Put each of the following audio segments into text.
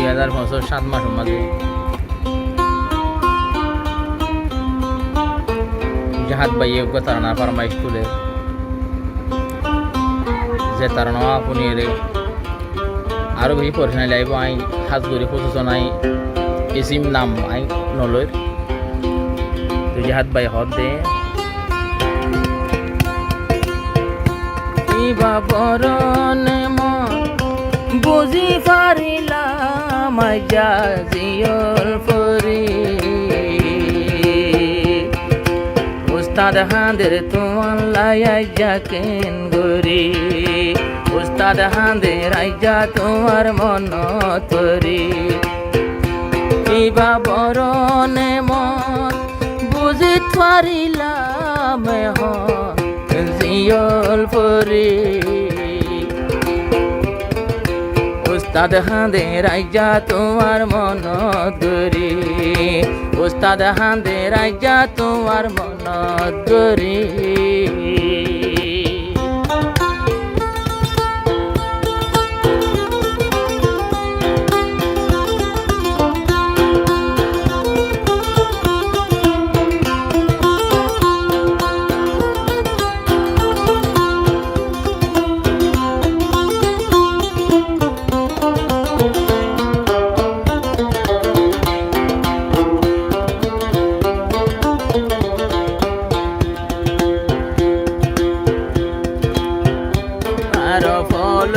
2005 7 মাসের মাঝে জাহাদ ভাইয়ে তারা ফার্মা স্কুলে যে তারা আপনি আরো বেশি পরিচালনা লাগবে আই হাত ধরে প্রশোচনায় এসিম নাম আই নলয় তো জাহাদ ভাই হদ দে বরণে মন বুঝি পারিলাম জিয়ল পরি উস্তাদ হাঁদের তোমার লাইয়া কেন গরি উস্তাদ হাঁদের আইজা তোমার মন তরি বরণে মন বুঝি পারিলাম জিয়ল পরি উস্তাদ হাঁদের আইজা তোমার মন দরি উস্তাদ হাঁদের আইজা তোমার মন দরি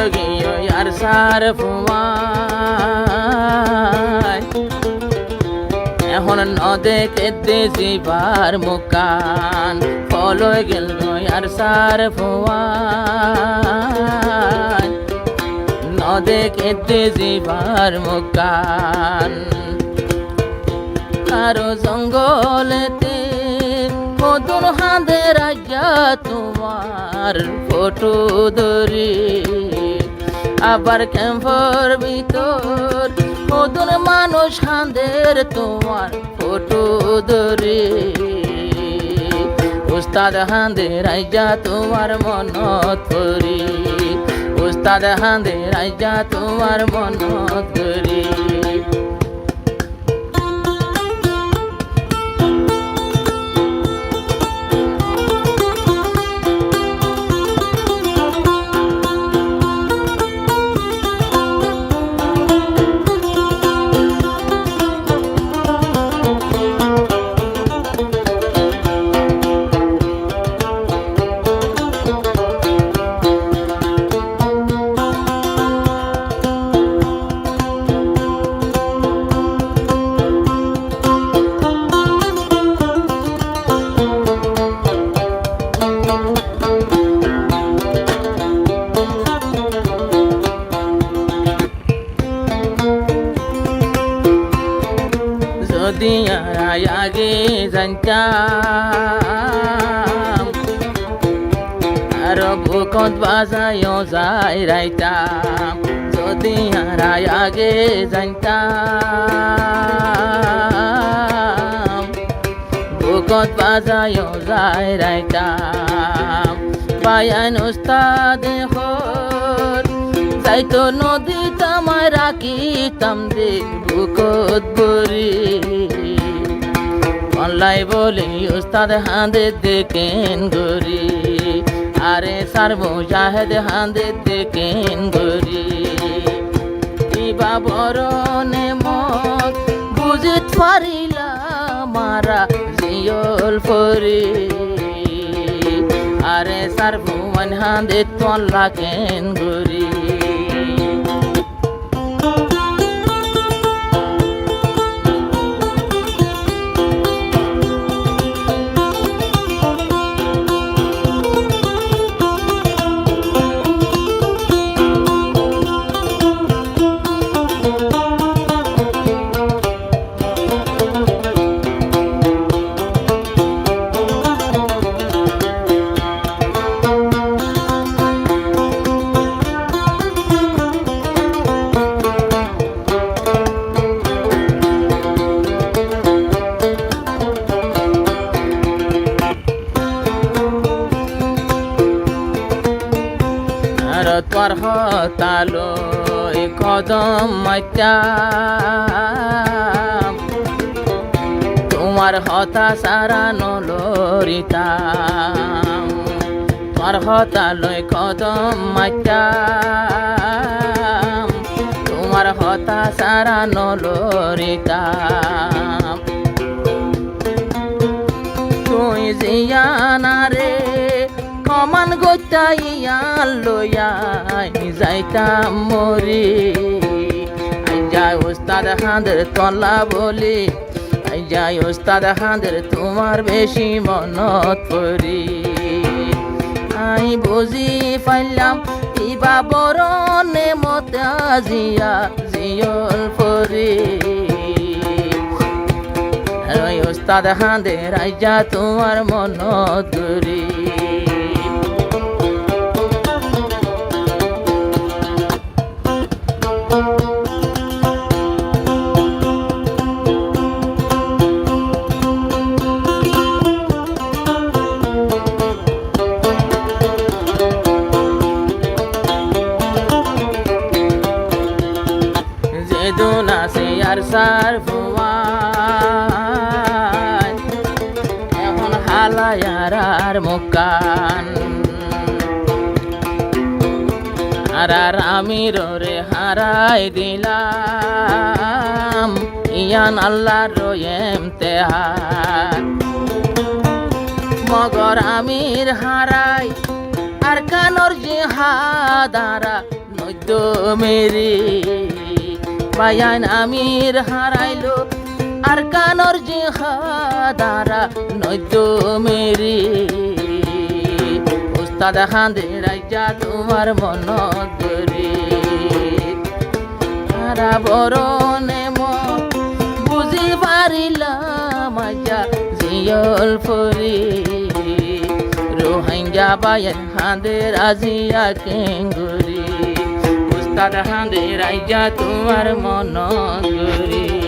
গিয়ে আর সার ফুমায় এখন নদে কেদে জিবার মুকান ফল গেল আর সার ফুমায় নদে কেদে জিবার মুকান আরো জঙ্গলেতে মধুর হাঁদে রাজা তোমার ফটো ধরি আবার ক্যাম্পর ভিতর মধুর মানুষ হাঁদের তোমার ফটো ধরি উস্তাদ হাঁদের রাজা তোমার মনত করি উস্তাদ হাঁদের রাজা তোমার মনত করি যদি আগে জানতাম আর বুকত বাজায়ও যাই রাইতাম যদি আগে জানতাম বুকত বাজায়ও যাই রাইতাম বায়ান উস্তাদ যাইতো নদী তামায় রাখিতাম দে বুকত বরি অনলাই বলি উস্তাদ হাঁদে দেখেন গরি আরে সারবো জাহেদ হাঁদে দেখেন গরি ইবা বরণে মত বুঝিত পারিলা মারা জিয়ল পরি আরে সারবো হাঁদে তল্লা কেন গরি তোর হতালো কদম মাইতা তোমার হতা সারা নলরিতা তোমার হতা লয় কদম মাইতা তোমার হতা সারা নলরিতা তুই জিয়ানা রে কমান গোটাইয়ান লইয়াই যাইতাম মরি যাই ওস্তাদ হাঁদের তলা বলি যাই ওস্তাদ হাঁদের তোমার বেশি মনত পড়ি আই বুঝি পাইলাম ইবা বরণে মতা জিয়া জিয়ল পরি ওস্তাদ হাঁদের আইজা তোমার মনত করি দুনাসে আর সার ফুয়ান এখন হালায়ার আর মুকান আর আমি রে হারাই দিলাম ইয়ান আল্লাহ রয়েম তেহার মগর আমির হারাই আর কানর যে হাদারা নৈদ্য মেরি বায়ান আমির হারাইলো আর কানর যে হাদারা নৈদ্য মেরি উস্তাদ হাঁদের আইজা তোমার মন ধরি হারা বরণে বুঝি পারিলাম আইজা জিয়ল পরি রোহিঙ্গা বায়ান হাঁদের আজিয়া কেঙ্গুরি উস্তাদ হাঁদের আইজা তোমার মন গরি